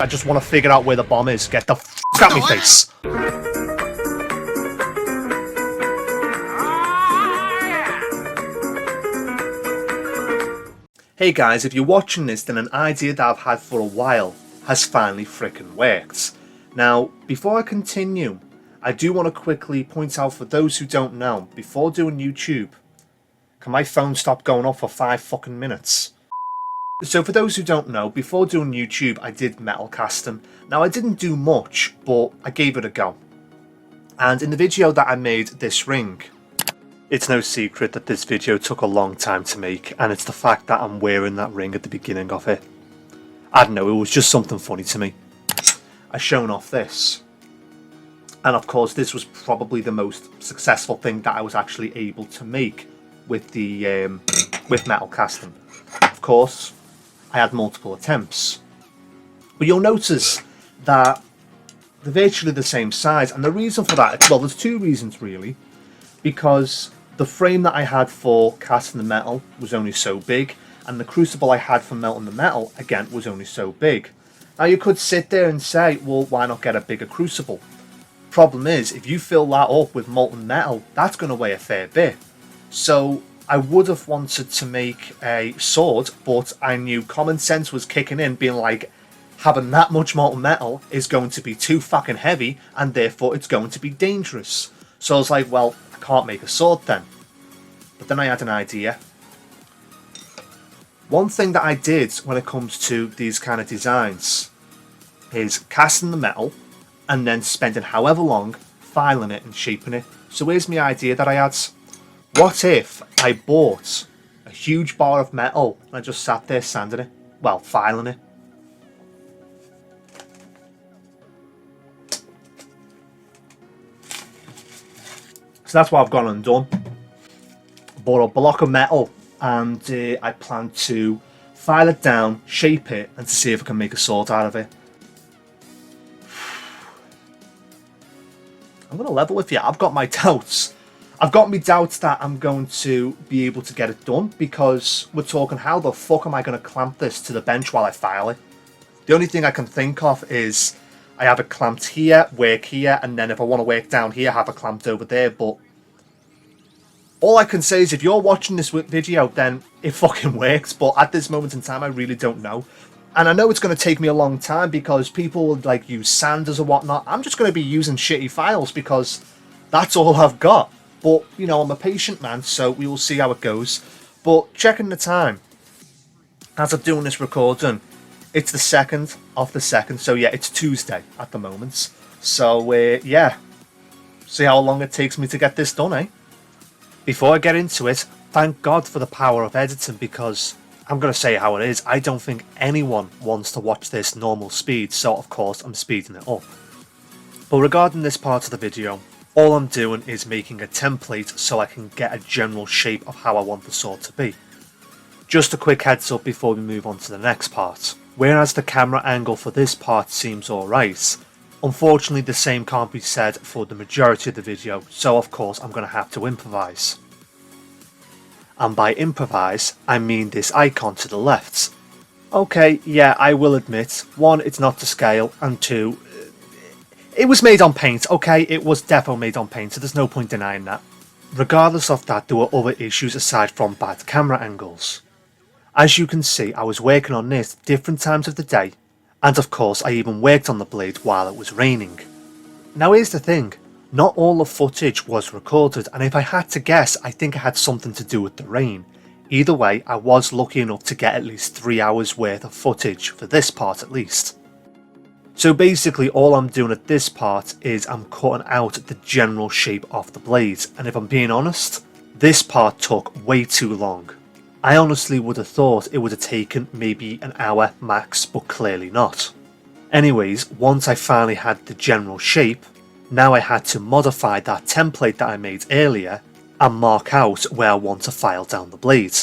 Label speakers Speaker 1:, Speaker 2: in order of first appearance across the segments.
Speaker 1: I just want to figure out where the bomb is. Get the f*** out my face. Hey guys, if you're watching this, then an idea that I've had for a while has finally frickin' worked. Now, before I continue, I do want to quickly point out for those who don't know, before doing YouTube, can my phone stop going off for 5 fucking minutes? So for those who don't know, before doing YouTube, I did metal casting. Now, I didn't do much, but I gave it a go. And in the video that I made this ring, it's no secret that this video took a long time to make, and it's the fact that I'm wearing that ring at the beginning of it. I don't know, it was just something funny to me. I shown off this. And of course, this was probably the most successful thing that I was actually able to make with the with metal casting. Of course, I had multiple attempts, but you'll notice that they're virtually the same size, and the reason for that, well, there's two reasons really, because the frame that I had for casting the metal was only so big, and the crucible I had for melting the metal, again, was only so big. Now you could sit there and say, well, why not get a bigger crucible? Problem is, if you fill that up with molten metal, that's going to weigh a fair bit. So I would have wanted to make a sword, but I knew common sense was kicking in, being like, having that much molten metal is going to be too fucking heavy, and therefore it's going to be dangerous. So I was like, well, I can't make a sword then. But then I had an idea. One thing that I did when it comes to these kind of designs is casting the metal and then spending however long filing it and shaping it. So here's my idea that I had. What if I bought a huge bar of metal and I just sat there sanding it? Well, filing it. So that's what I've gone and done. Bought a block of metal and I plan to file it down, shape it, and to see if I can make a sword out of it. I'm going to level with you. I've got my doubts. I've got me doubts that I'm going to be able to get it done, because we're talking, how the fuck am I going to clamp this to the bench while I file it? The only thing I can think of is I have it clamped here, work here, and then if I want to work down here, have it clamped over there. But all I can say is, if you're watching this video, then it fucking works. But at this moment in time, I really don't know. And I know it's going to take me a long time, because people would like use sanders or whatnot. I'm just going to be using shitty files, because that's all I've got. But, you know, I'm a patient man, so we will see how it goes. But checking the time, as I'm doing this recording, it's the 2nd of the 2nd. So, yeah, it's Tuesday at the moment. So, yeah, see how long it takes me to get this done, eh? Before I get into it, thank God for the power of editing, because I'm going to say how it is. I don't think anyone wants to watch this normal speed, so of course I'm speeding it up. But regarding this part of the video, all I'm doing is making a template so I can get a general shape of how I want the sword to be. Just a quick heads up before we move on to the next part. Whereas the camera angle for this part seems alright, unfortunately the same can't be said for the majority of the video, so of course I'm going to have to improvise. And by improvise, I mean this icon to the left. Okay, yeah, I will admit, 1, it's not to scale, and 2, it was made on paint. Okay, it was defo made on paint, so there's no point denying that. Regardless of that, there were other issues aside from bad camera angles. As you can see, I was working on this different times of the day, and of course I even worked on the blade while it was raining. Now here's the thing, not all the footage was recorded, and if I had to guess, I think it had something to do with the rain. Either way, I was lucky enough to get at least 3 hours worth of footage for this part at least. So basically all I'm doing at this part is I'm cutting out the general shape of the blade, and if I'm being honest, this part took way too long. I honestly would have thought it would have taken maybe an hour max, but clearly not. Anyways, once I finally had the general shape, now I had to modify that template that I made earlier and mark out where I want to file down the blade.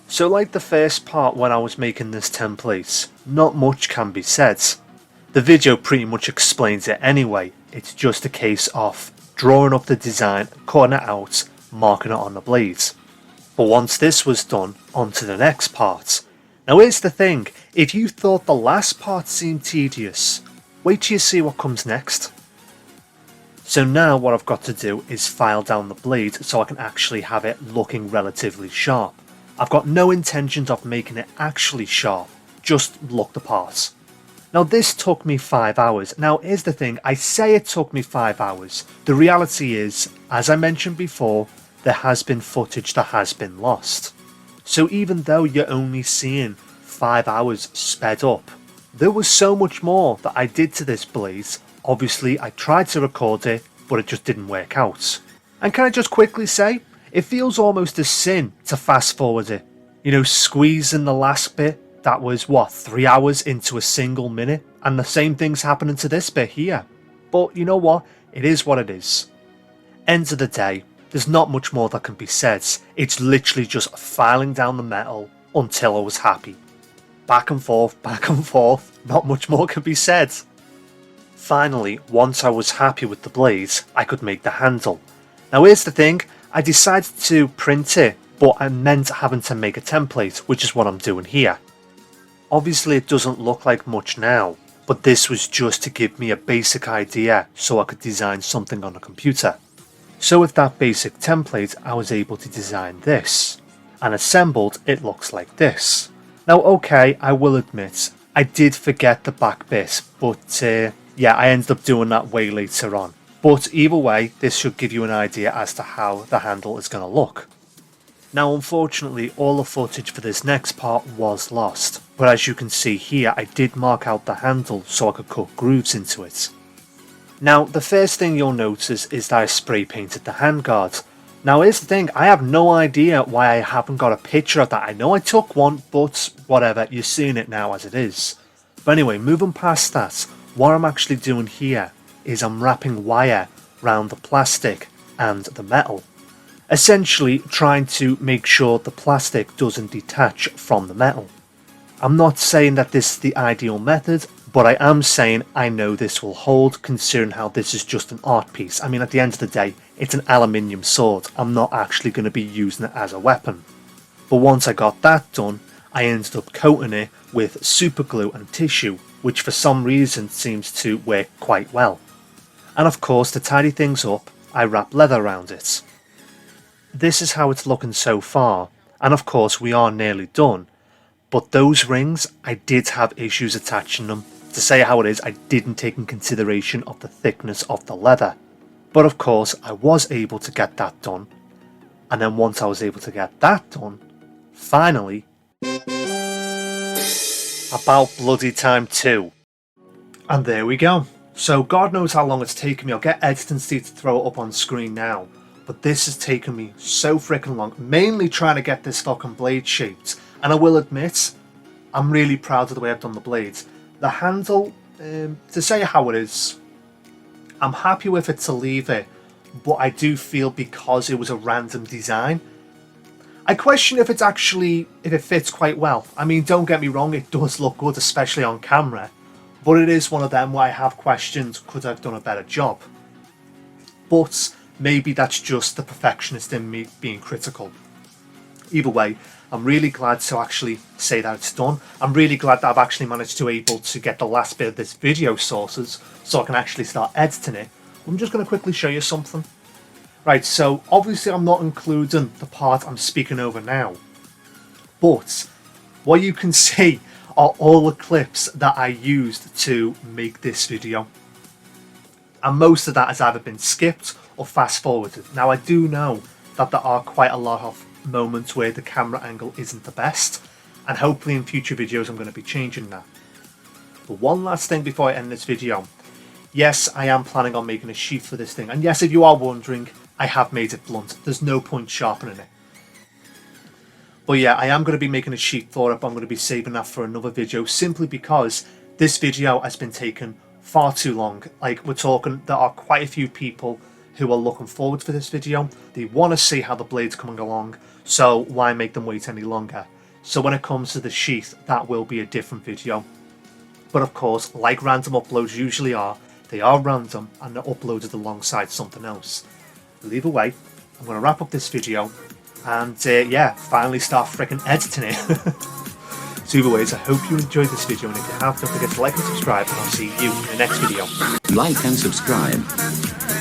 Speaker 1: So like the first part when I was making this template, not much can be said. The video pretty much explains it anyway. It's just a case of drawing up the design, cutting it out, marking it on the blade. But once this was done, on to the next part. Now here's the thing, if you thought the last part seemed tedious, wait till you see what comes next. So now what I've got to do is file down the blade so I can actually have it looking relatively sharp. I've got no intentions of making it actually sharp, just look the part. Now this took me 5 hours. Now here's the thing, I say it took me 5 hours. The reality is, as I mentioned before, there has been footage that has been lost. So even though you're only seeing 5 hours sped up, there was so much more that I did to this blade. Obviously I tried to record it, but it just didn't work out. And can I just quickly say, it feels almost a sin to fast forward it. You know, squeezing the last bit, that was what, 3 hours into a single minute, and the same thing's happening to this bit here. But you know what, it is what it is. End of the day, there's not much more that can be said. It's literally just filing down the metal until I was happy. Back and forth, not much more can be said. Finally, once I was happy with the blade, I could make the handle. Now here's the thing, I decided to print it, but I meant having to make a template, which is what I'm doing here. Obviously it doesn't look like much now, but this was just to give me a basic idea so I could design something on a computer. So with that basic template I was able to design this, and assembled it looks like this. Now okay, I will admit, I did forget the back bit, but yeah, I ended up doing that way later on. But either way, this should give you an idea as to how the handle is going to look. Now unfortunately all the footage for this next part was lost, but as you can see here I did mark out the handle so I could cut grooves into it. Now the first thing you'll notice is that I spray painted the handguard. Now here's the thing, I have no idea why I haven't got a picture of that. I know I took one, but whatever, you're seeing it now as it is. But anyway, moving past that, what I'm actually doing here is I'm wrapping wire around the plastic and the metal. Essentially trying to make sure the plastic doesn't detach from the metal. I'm not saying that this is the ideal method, but I am saying I know this will hold considering how this is just an art piece. I mean, at the end of the day, it's an aluminium sword. I'm not actually going to be using it as a weapon. But once I got that done, I ended up coating it with super glue and tissue, which for some reason seems to work quite well. And of course, to tidy things up, I wrap leather around it. This is how it's looking so far, and of course we are nearly done, but those rings, I did have issues attaching them. To say how it is, I didn't take in consideration of the thickness of the leather. But of course I was able to get that done, and then once I was able to get that done, finally, about bloody time 2. And there we go. So God knows how long it's taken me. I'll get editing Steve to throw it up on screen now. But this has taken me so freaking long, mainly trying to get this fucking blade shaped. And I will admit, I'm really proud of the way I've done the blades. The handle, to say how it is, I'm happy with it to leave it, but I do feel because it was a random design, I question if it fits quite well. I mean, don't get me wrong, it does look good, especially on camera, but it is one of them where I have questioned, could I have done a better job? But maybe that's just the perfectionist in me being critical. Either way, I'm really glad to actually say that it's done. I'm really glad that I've actually managed to able to get the last bit of this video sources so I can actually start editing it. I'm just going to quickly show you something. Right, so obviously I'm not including the part I'm speaking over now, but what you can see are all the clips that I used to make this video. And most of that has either been skipped or fast forwarded. Now I do know that there are quite a lot of moments where the camera angle isn't the best, and hopefully in future videos I'm going to be changing that. But one last thing before I end this video. Yes, I am planning on making a sheath for this thing, and yes, if you are wondering, I have made it blunt. There's no point sharpening it. But yeah, I am going to be making a sheath for it, but I'm going to be saving that for another video simply because this video has been taken far too long. Like, we're talking, there are quite a few people who are looking forward for this video. They want to see how the blade's coming along, so why make them wait any longer? So when it comes to the sheath, that will be a different video. But of course, like random uploads usually are, they are random and they're uploaded alongside something else. But either way, I'm going to wrap up this video and yeah, finally start freaking editing it. So either ways, I hope you enjoyed this video, and if you have, don't forget to like and subscribe, and I'll see you in the next video.
Speaker 2: Like and subscribe.